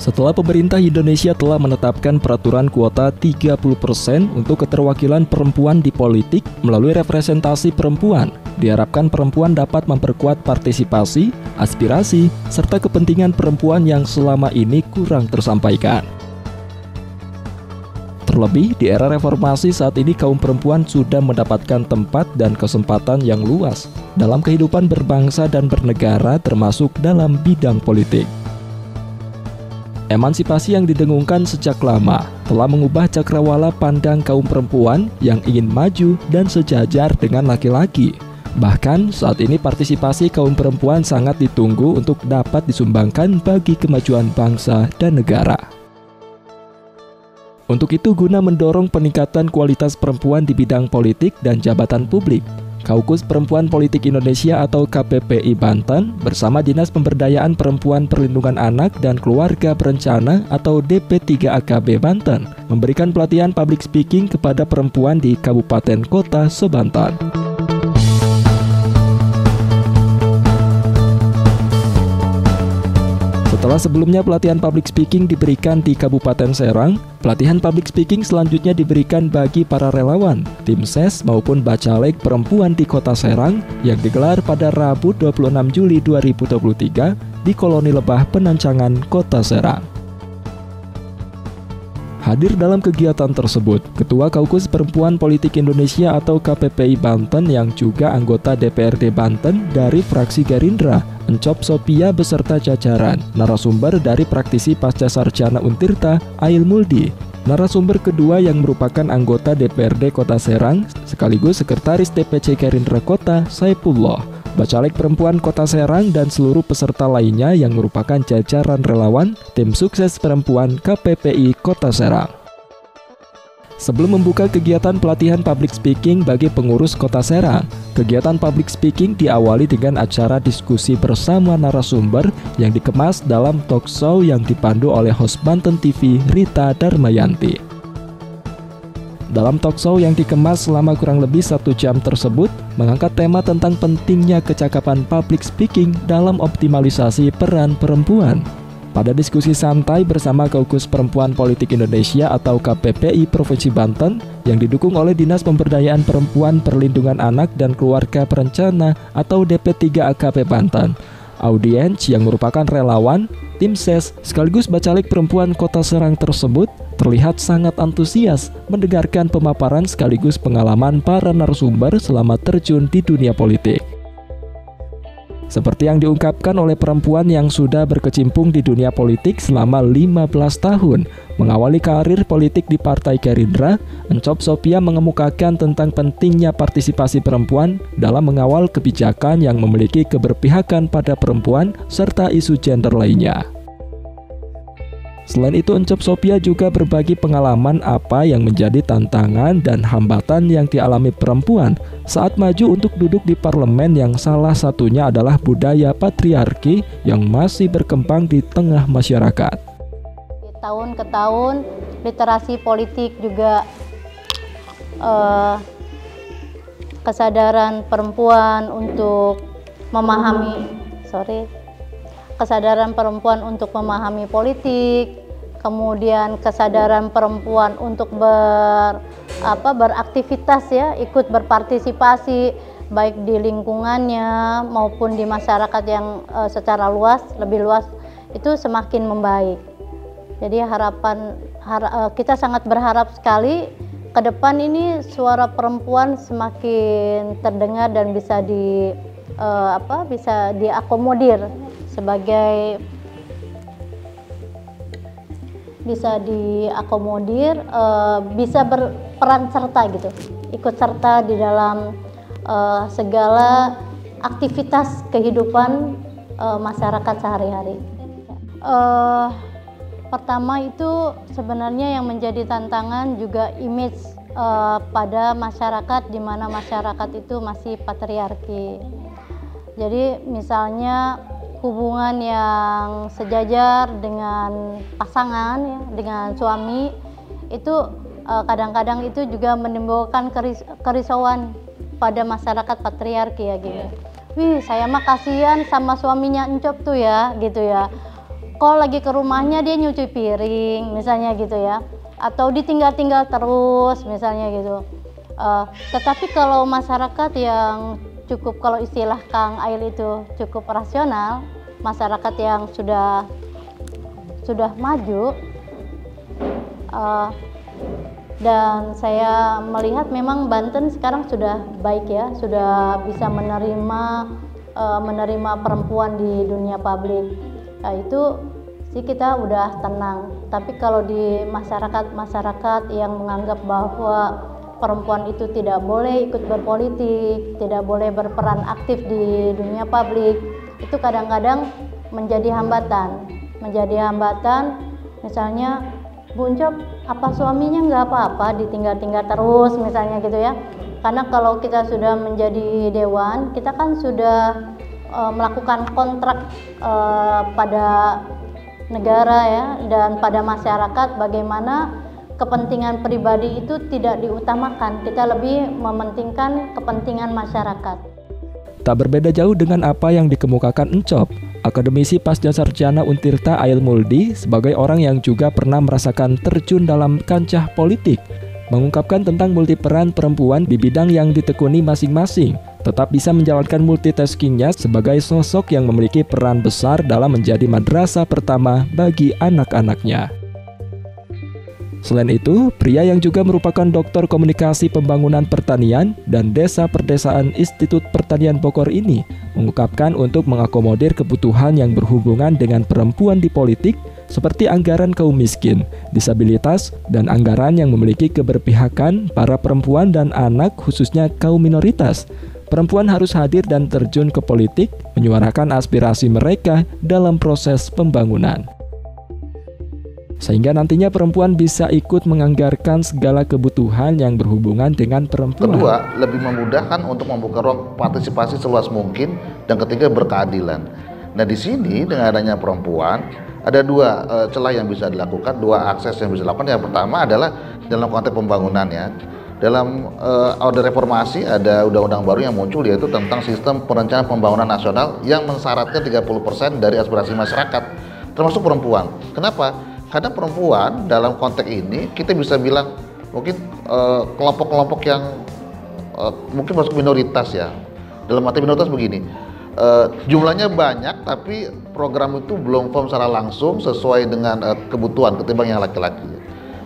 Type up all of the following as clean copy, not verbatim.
Setelah pemerintah Indonesia telah menetapkan peraturan kuota 30% untuk keterwakilan perempuan di politik melalui representasi perempuan, diharapkan perempuan dapat memperkuat partisipasi, aspirasi, serta kepentingan perempuan yang selama ini kurang tersampaikan. Terlebih, di era reformasi saat ini kaum perempuan sudah mendapatkan tempat dan kesempatan yang luas dalam kehidupan berbangsa dan bernegara, termasuk dalam bidang politik. Emansipasi yang didengungkan sejak lama telah mengubah cakrawala pandang kaum perempuan yang ingin maju dan sejajar dengan laki-laki. Bahkan saat ini partisipasi kaum perempuan sangat ditunggu untuk dapat disumbangkan bagi kemajuan bangsa dan negara. Untuk itu, guna mendorong peningkatan kualitas perempuan di bidang politik dan jabatan publik, Kaukus Perempuan Politik Indonesia atau KPPI Banten bersama Dinas Pemberdayaan Perempuan Perlindungan Anak dan Keluarga Berencana atau DP3AKB Banten memberikan pelatihan public speaking kepada perempuan di kabupaten kota se-Banten. Setelah sebelumnya pelatihan public speaking diberikan di Kabupaten Serang, pelatihan public speaking selanjutnya diberikan bagi para relawan, tim SES maupun Bacalek perempuan di Kota Serang yang digelar pada Rabu 26 Juli 2023 di Koloni Lebah Penancangan, Kota Serang. Hadir dalam kegiatan tersebut, Ketua Kaukus Perempuan Politik Indonesia atau KPPI Banten yang juga anggota DPRD Banten dari fraksi Gerindra, Encop Sophia beserta jajaran, narasumber dari praktisi Pasca Sarjana Untirta, Ail Muldi, narasumber kedua yang merupakan anggota DPRD Kota Serang, sekaligus Sekretaris DPC Gerindra Kota, Saipullah, Bacalek Perempuan Kota Serang dan seluruh peserta lainnya yang merupakan jajaran relawan Tim Sukses Perempuan KPPI Kota Serang. Sebelum membuka kegiatan pelatihan public speaking bagi pengurus Kota Serang, kegiatan public speaking diawali dengan acara diskusi bersama narasumber yang dikemas dalam talk show yang dipandu oleh host Banten TV Rita Darmayanti. Dalam talk show yang dikemas selama kurang lebih 1 jam tersebut, mengangkat tema tentang pentingnya kecakapan public speaking dalam optimalisasi peran perempuan. Pada diskusi santai bersama Kaukus Perempuan Politik Indonesia atau KPPI Provinsi Banten yang didukung oleh Dinas Pemberdayaan Perempuan Perlindungan Anak dan Keluarga Berencana atau DP3AKB Banten, audiens yang merupakan relawan, tim SES sekaligus Bacalek Perempuan Kota Serang tersebut terlihat sangat antusias mendengarkan pemaparan sekaligus pengalaman para narasumber selama terjun di dunia politik. Seperti yang diungkapkan oleh perempuan yang sudah berkecimpung di dunia politik selama 15 tahun, mengawali karir politik di Partai Gerindra, Encop Sophia mengemukakan tentang pentingnya partisipasi perempuan dalam mengawal kebijakan yang memiliki keberpihakan pada perempuan serta isu gender lainnya. Selain itu, Encop Sophia juga berbagi pengalaman apa yang menjadi tantangan dan hambatan yang dialami perempuan saat maju untuk duduk di parlemen yang salah satunya adalah budaya patriarki yang masih berkembang di tengah masyarakat. Tahun ke tahun, literasi politik juga kesadaran perempuan untuk memahami politik, kemudian kesadaran perempuan untuk beraktivitas ya, ikut berpartisipasi baik di lingkungannya maupun di masyarakat yang secara lebih luas itu semakin membaik. Jadi kita sangat berharap sekali ke depan ini suara perempuan semakin terdengar dan bisa diakomodir bisa berperan serta gitu, ikut serta di dalam segala aktivitas kehidupan masyarakat sehari-hari. Pertama itu sebenarnya yang menjadi tantangan juga image pada masyarakat, di mana masyarakat itu masih patriarki. Jadi misalnya hubungan yang sejajar dengan pasangan ya, dengan suami itu kadang-kadang itu juga menimbulkan kerisauan pada masyarakat patriarki ya gitu. Wih, saya mah kasihan sama suaminya Encop tuh ya gitu ya. kalau lagi ke rumahnya dia nyuci piring misalnya gitu ya, atau ditinggal-tinggal terus misalnya gitu. Tetapi kalau masyarakat yang cukup, kalau istilah Kang Ail itu cukup rasional, masyarakat yang sudah maju, dan saya melihat memang Banten sekarang sudah baik ya, sudah bisa menerima perempuan di dunia publik. Nah, itu sih kita udah tenang. Tapi kalau di masyarakat yang menganggap bahwa perempuan itu tidak boleh ikut berpolitik, tidak boleh berperan aktif di dunia publik, itu kadang-kadang menjadi hambatan. Misalnya, Bu Uncok, apa suaminya nggak apa-apa ditinggal-tinggal terus misalnya gitu ya. Karena kalau kita sudah menjadi dewan, kita kan sudah melakukan kontrak pada negara ya, dan pada masyarakat, bagaimana kepentingan pribadi itu tidak diutamakan. Kita lebih mementingkan kepentingan masyarakat. Tak berbeda jauh dengan apa yang dikemukakan Encop, akademisi Pascasarjana Untirta Ail Muldi sebagai orang yang juga pernah merasakan terjun dalam kancah politik, mengungkapkan tentang multiperan perempuan di bidang yang ditekuni masing-masing, tetap bisa menjalankan multitaskingnya sebagai sosok yang memiliki peran besar dalam menjadi madrasah pertama bagi anak-anaknya. Selain itu, pria yang juga merupakan doktor komunikasi pembangunan pertanian dan desa perdesaan Institut Pertanian Bogor ini mengungkapkan untuk mengakomodir kebutuhan yang berhubungan dengan perempuan di politik seperti anggaran kaum miskin, disabilitas, dan anggaran yang memiliki keberpihakan para perempuan dan anak khususnya kaum minoritas. Perempuan harus hadir dan terjun ke politik, menyuarakan aspirasi mereka dalam proses pembangunan. Sehingga nantinya perempuan bisa ikut menganggarkan segala kebutuhan yang berhubungan dengan perempuan. Kedua, lebih memudahkan untuk membuka ruang partisipasi seluas mungkin, dan ketiga berkeadilan. Nah, di sini dengan adanya perempuan ada dua celah yang bisa dilakukan, dua akses yang bisa dilakukan. Yang pertama adalah dalam konteks pembangunan ya. Dalam order reformasi ada undang-undang baru yang muncul, yaitu tentang sistem perencanaan pembangunan nasional yang mensyaratkan 30% dari aspirasi masyarakat, termasuk perempuan. Kenapa? Karena perempuan dalam konteks ini kita bisa bilang mungkin kelompok-kelompok yang mungkin masuk minoritas ya. Dalam arti minoritas begini, jumlahnya banyak tapi program itu belum firm secara langsung sesuai dengan kebutuhan ketimbang yang laki-laki.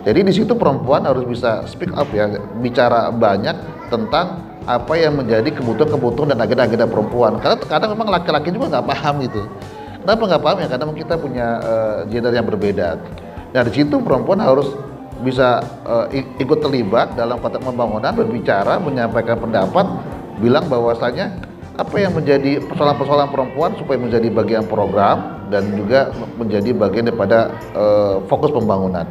Jadi di situ perempuan harus bisa speak up ya, bicara banyak tentang apa yang menjadi kebutuhan dan agenda-agenda perempuan. Karena kadang memang laki-laki juga nggak paham itu. Kenapa nggak paham ya? Karena kita punya gender yang berbeda. Nah di situ perempuan harus bisa ikut terlibat dalam konteks pembangunan, berbicara, menyampaikan pendapat, bilang bahwasanya apa yang menjadi persoalan-persoalan perempuan supaya menjadi bagian program dan juga menjadi bagian daripada fokus pembangunan.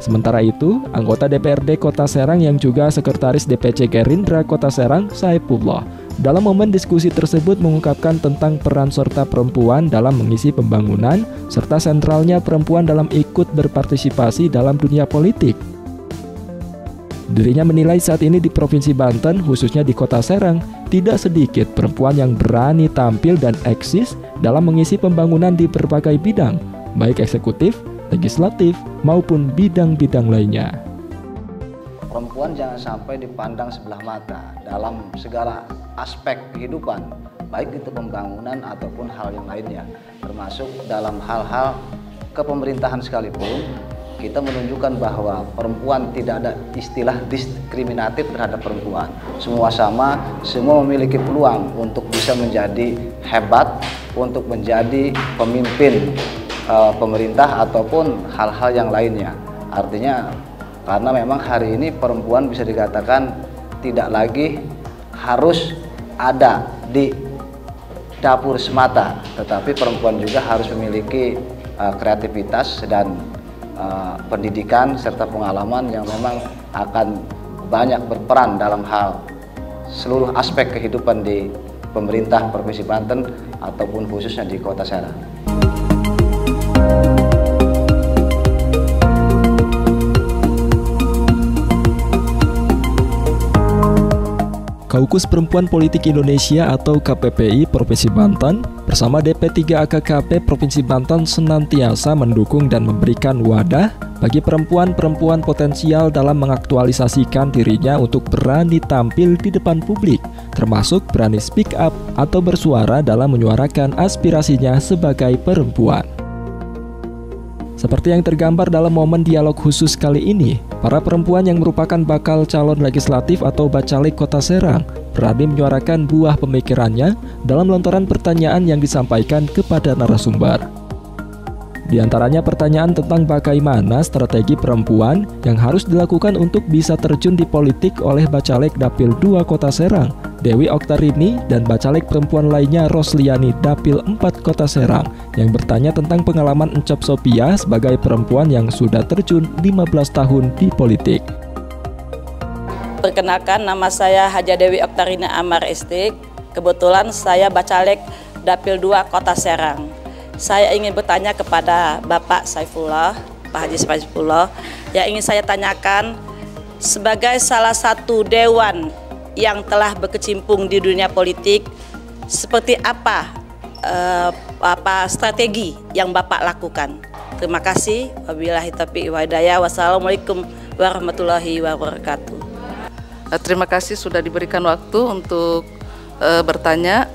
Sementara itu, anggota DPRD Kota Serang yang juga Sekretaris DPC Gerindra Kota Serang, Saipullah, dalam momen diskusi tersebut mengungkapkan tentang peran serta perempuan dalam mengisi pembangunan, serta sentralnya perempuan dalam ikut berpartisipasi dalam dunia politik. Dirinya menilai saat ini di Provinsi Banten, khususnya di Kota Serang, tidak sedikit perempuan yang berani tampil dan eksis dalam mengisi pembangunan di berbagai bidang, baik eksekutif, legislatif, maupun bidang-bidang lainnya. Perempuan jangan sampai dipandang sebelah mata dalam segala aspek kehidupan, baik itu pembangunan ataupun hal yang lainnya, termasuk dalam hal-hal kepemerintahan sekalipun. Kita menunjukkan bahwa perempuan tidak ada istilah diskriminatif terhadap perempuan. Semua sama, semua memiliki peluang untuk bisa menjadi hebat, untuk menjadi pemimpin pemerintah ataupun hal-hal yang lainnya. Artinya karena memang hari ini perempuan bisa dikatakan tidak lagi harus ada di dapur semata, tetapi perempuan juga harus memiliki kreativitas dan pendidikan serta pengalaman yang memang akan banyak berperan dalam hal seluruh aspek kehidupan di pemerintah Provinsi Banten ataupun khususnya di Kota Serang. Kaukus Perempuan Politik Indonesia atau KPPI Provinsi Banten bersama DP3 AKKP Provinsi Banten senantiasa mendukung dan memberikan wadah bagi perempuan-perempuan potensial dalam mengaktualisasikan dirinya untuk berani tampil di depan publik, termasuk berani speak up atau bersuara dalam menyuarakan aspirasinya sebagai perempuan. Seperti yang tergambar dalam momen dialog khusus kali ini, para perempuan yang merupakan bakal calon legislatif atau Bacalek Kota Serang berani menyuarakan buah pemikirannya dalam lontaran pertanyaan yang disampaikan kepada narasumber. Di antaranya pertanyaan tentang bagaimana strategi perempuan yang harus dilakukan untuk bisa terjun di politik oleh Bacalek Dapil 2 Kota Serang, Dewi Oktarini, dan Bacalek perempuan lainnya Rosliani Dapil 4 Kota Serang yang bertanya tentang pengalaman Encop Sophia sebagai perempuan yang sudah terjun 15 tahun di politik. Perkenalkan, nama saya Haja Dewi Oktarini Amar Estik. Kebetulan saya Bacalek Dapil 2 Kota Serang. Saya ingin bertanya kepada Bapak Saifullah, Pak Haji Saifullah, yang ingin saya tanyakan sebagai salah satu dewan yang telah berkecimpung di dunia politik, seperti apa strategi yang Bapak lakukan? Terima kasih. Wabillahi taufiq wal hidayah. Wassalamualaikum warahmatullahi wabarakatuh. Terima kasih sudah diberikan waktu untuk bertanya.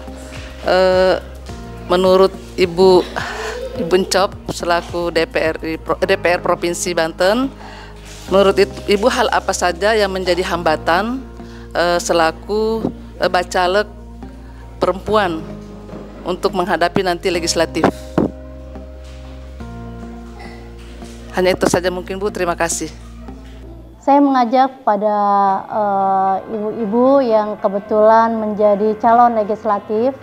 Menurut Ibu Encop selaku DPR Provinsi Banten, menurut Ibu hal apa saja yang menjadi hambatan selaku bacalek perempuan untuk menghadapi nanti legislatif? Hanya itu saja mungkin Bu, terima kasih. Saya mengajak pada ibu-ibu yang kebetulan menjadi calon legislatif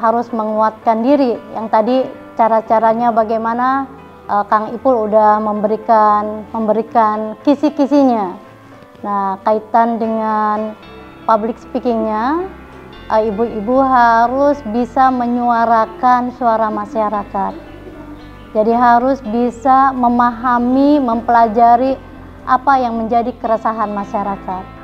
harus menguatkan diri. Yang tadi cara-caranya bagaimana Kang Ipul udah memberikan kisi-kisinya. Nah, kaitan dengan public speakingnya, ibu-ibu harus bisa menyuarakan suara masyarakat. Jadi harus bisa memahami, mempelajari apa yang menjadi keresahan masyarakat.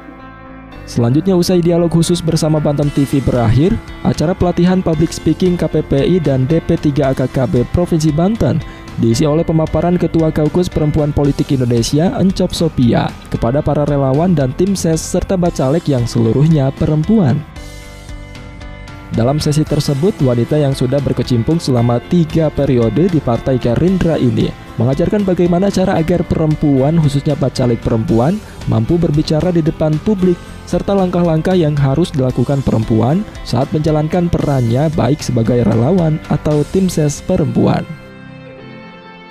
Selanjutnya, usai dialog khusus bersama Banten TV berakhir, acara pelatihan public speaking KPPI dan DP3 AKKB Provinsi Banten diisi oleh pemaparan Ketua Kaukus Perempuan Politik Indonesia Encop Sophia kepada para relawan dan tim ses serta bacalek yang seluruhnya perempuan. Dalam sesi tersebut, wanita yang sudah berkecimpung selama 3 periode di Partai Gerindra ini mengajarkan bagaimana cara agar perempuan, khususnya bacalek perempuan, mampu berbicara di depan publik, serta langkah-langkah yang harus dilakukan perempuan saat menjalankan perannya baik sebagai relawan atau tim ses perempuan.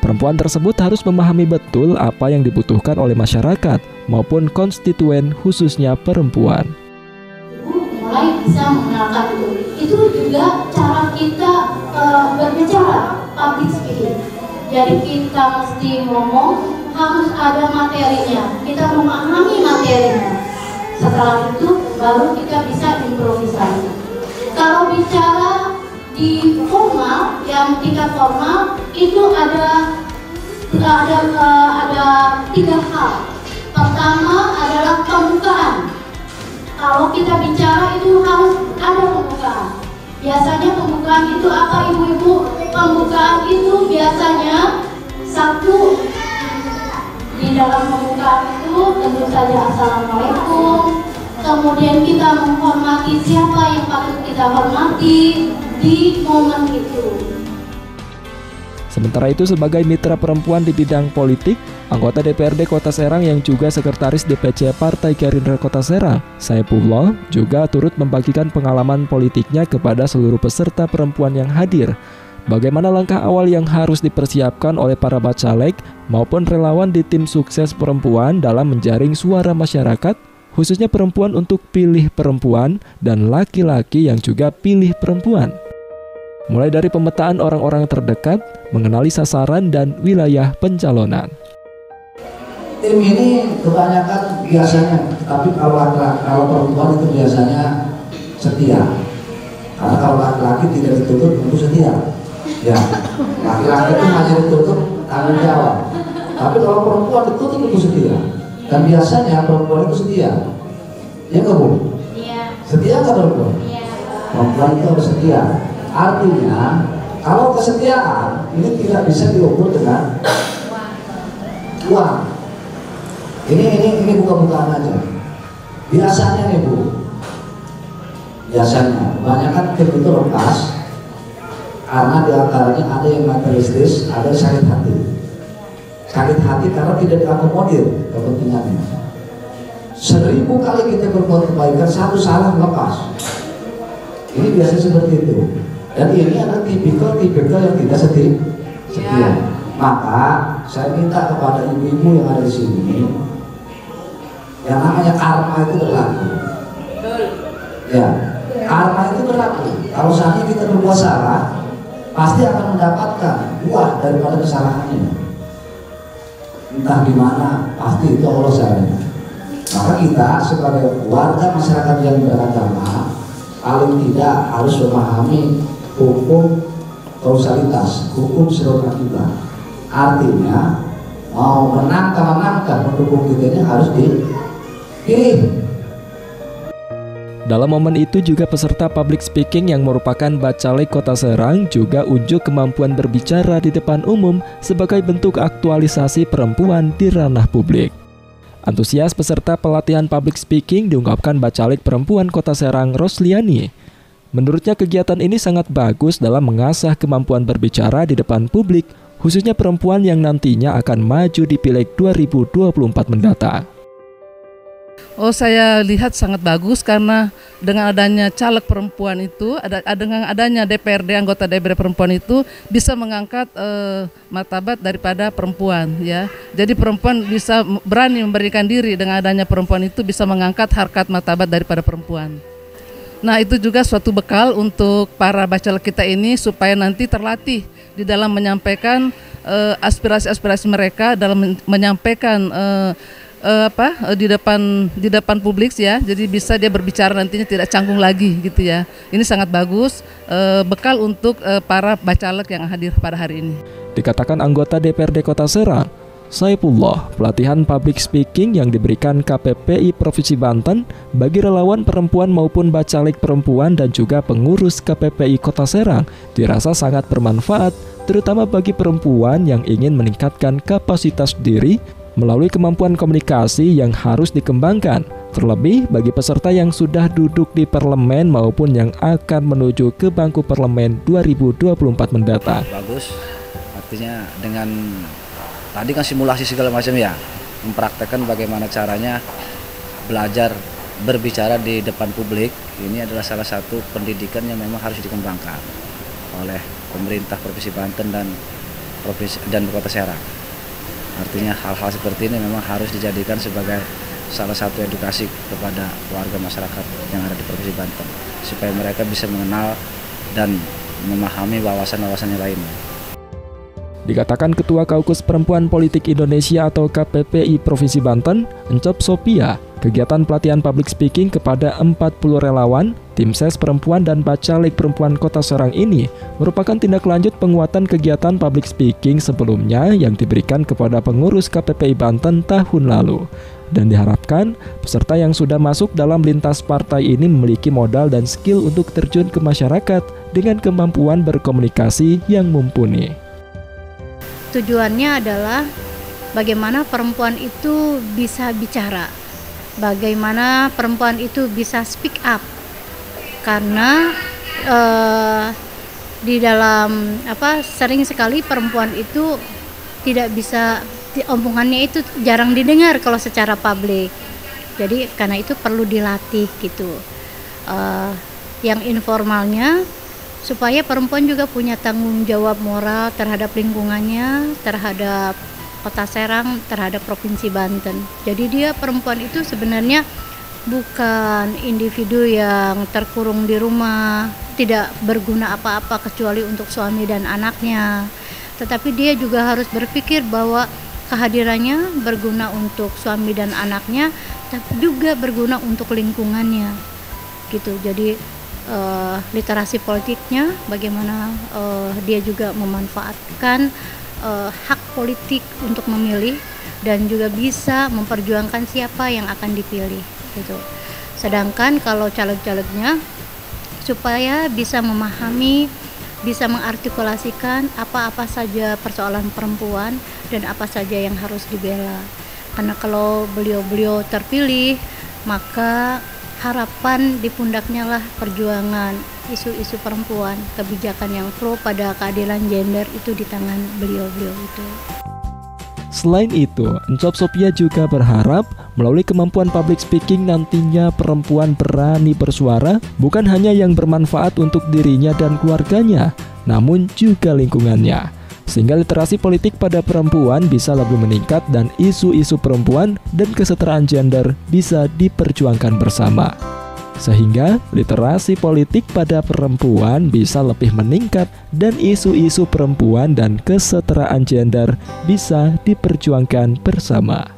Perempuan tersebut harus memahami betul apa yang dibutuhkan oleh masyarakat maupun konstituen, khususnya perempuan. Mulai bisa mengenalkan itu juga cara kita berbicara public speaking. Jadi kita mesti ngomong, harus ada materinya, kita memahami materinya. Setelah itu baru kita bisa improvisasi. Kalau bicara di formal, yang tingkat formal itu ada 3 hal. Pertama adalah pembukaan. Kalau kita bicara itu harus ada pembukaan. Biasanya pembukaan itu apa, ibu-ibu? Pembukaan itu biasanya satu, di dalam pembukaan itu tentu saja assalamualaikum. Kemudian kita menghormati siapa yang patut kita hormati di momen itu. Sementara itu, sebagai mitra perempuan di bidang politik, anggota DPRD Kota Serang yang juga sekretaris DPC Partai Gerindra Kota Serang, Saifullah, juga turut membagikan pengalaman politiknya kepada seluruh peserta perempuan yang hadir. Bagaimana langkah awal yang harus dipersiapkan oleh para bacalek maupun relawan di tim sukses perempuan dalam menjaring suara masyarakat, khususnya perempuan untuk pilih perempuan dan laki-laki yang juga pilih perempuan. Mulai dari pemetaan orang-orang terdekat, mengenali sasaran dan wilayah pencalonan. Tim ini kebanyakan biasanya, tapi kalau perempuan itu biasanya setia. Karena kalau laki-laki tidak dituntut untuk setia. Ya, laki-laki itu hanya dituntut tanggung jawab. Tapi kalau perempuan dituntut untuk setia. Dan biasanya perempuan itu setia. Ya nggak Bu? Setia atau perempuan? Perempuan itu harus setia. Artinya kalau kesetiaan ini tidak bisa diukur dengan uang. Ini buka-bukaan aja. Biasanya nih Bu, biasanya kebanyakan tim itu lepas karena diantaranya ada yang materialistis, ada yang sakit hati. Sakit hati karena tidak diakomodir kepentingannya. 1000 kali kita berbuat kebaikan, satu salah lepas. Ini biasa seperti itu. Dan ini adalah tipikal yang tidak setia. Maka saya minta kepada ibu-ibu yang ada di sini, yang namanya karma itu berlaku. Ya, karma itu berlaku. Kalau saatnya kita berbuat salah, pasti akan mendapatkan buah daripada kesalahannya. Entah gimana, pasti itu Allah caranya. Maka kita sebagai warga masyarakat yang beragama paling tidak harus memahami hukum kausalitas, hukum sebab akibat. Artinya mau menang mendukung kita ini harus dipilih. Dalam momen itu juga peserta public speaking yang merupakan Bacalek Kota Serang juga unjuk kemampuan berbicara di depan umum sebagai bentuk aktualisasi perempuan di ranah publik. Antusias peserta pelatihan public speaking diungkapkan Bacalek Perempuan Kota Serang Rosliani. Menurutnya kegiatan ini sangat bagus dalam mengasah kemampuan berbicara di depan publik, khususnya perempuan yang nantinya akan maju di Pileg 2024 mendatang. Oh, saya lihat sangat bagus karena dengan adanya caleg perempuan itu, dengan adanya DPRD, anggota DPRD perempuan itu bisa mengangkat martabat daripada perempuan, ya. Jadi perempuan bisa berani memberikan diri, dengan adanya perempuan itu bisa mengangkat harkat martabat daripada perempuan. Nah, itu juga suatu bekal untuk para bacalek kita ini supaya nanti terlatih di dalam menyampaikan aspirasi-aspirasi mereka, dalam menyampaikan di depan publik, ya. Jadi bisa dia berbicara nantinya tidak canggung lagi gitu, ya. Ini sangat bagus bekal untuk para bacalek yang hadir pada hari ini. Dikatakan anggota DPRD Kota Serang, Saifullah, pelatihan public speaking yang diberikan KPPI Provinsi Banten bagi relawan perempuan maupun bacalek perempuan dan juga pengurus KPPI Kota Serang dirasa sangat bermanfaat, terutama bagi perempuan yang ingin meningkatkan kapasitas diri melalui kemampuan komunikasi yang harus dikembangkan, terlebih bagi peserta yang sudah duduk di parlemen maupun yang akan menuju ke bangku parlemen 2024 mendatang. Bagus, artinya dengan tadi kan simulasi segala macam, ya, mempraktekkan bagaimana caranya belajar berbicara di depan publik. Ini adalah salah satu pendidikan yang memang harus dikembangkan oleh pemerintah Provinsi Banten dan Kota Serang. Artinya hal-hal seperti ini memang harus dijadikan sebagai salah satu edukasi kepada warga masyarakat yang ada di Provinsi Banten, supaya mereka bisa mengenal dan memahami wawasan-wawasan yang lainnya. Dikatakan Ketua Kaukus Perempuan Politik Indonesia atau KPPI Provinsi Banten, Encop Sophia, kegiatan pelatihan public speaking kepada 40 relawan, tim ses perempuan dan bacalek perempuan Kota Serang ini merupakan tindak lanjut penguatan kegiatan public speaking sebelumnya yang diberikan kepada pengurus KPPI Banten tahun lalu. Dan diharapkan peserta yang sudah masuk dalam lintas partai ini memiliki modal dan skill untuk terjun ke masyarakat dengan kemampuan berkomunikasi yang mumpuni. Tujuannya adalah bagaimana perempuan itu bisa bicara, bagaimana perempuan itu bisa speak up, karena di dalam sering sekali perempuan itu tidak bisa, omongannya itu jarang didengar kalau secara publik. Jadi karena itu perlu dilatih gitu. Yang informalnya supaya perempuan juga punya tanggung jawab moral terhadap lingkungannya, terhadap Kota Serang, terhadap Provinsi Banten. Jadi dia perempuan itu sebenarnya bukan individu yang terkurung di rumah, tidak berguna apa-apa kecuali untuk suami dan anaknya. Tetapi dia juga harus berpikir bahwa kehadirannya berguna untuk suami dan anaknya, tapi juga berguna untuk lingkungannya. Gitu. Jadi literasi politiknya, bagaimana dia juga memanfaatkan hak politik untuk memilih dan juga bisa memperjuangkan siapa yang akan dipilih gitu. Sedangkan kalau caleg-calegnya supaya bisa memahami, bisa mengartikulasikan apa-apa saja persoalan perempuan dan apa saja yang harus dibela. Karena kalau beliau-beliau terpilih, maka harapan di pundaknya lah perjuangan isu-isu perempuan, kebijakan yang pro pada keadilan gender itu di tangan beliau-beliau itu. Selain itu, Encop Sophia juga berharap melalui kemampuan public speaking nantinya perempuan berani bersuara, bukan hanya yang bermanfaat untuk dirinya dan keluarganya, namun juga lingkungannya. Sehingga literasi politik pada perempuan bisa lebih meningkat dan isu-isu perempuan dan kesetaraan gender bisa diperjuangkan bersama. Sehingga literasi politik pada perempuan bisa lebih meningkat dan isu-isu perempuan dan kesetaraan gender bisa diperjuangkan bersama.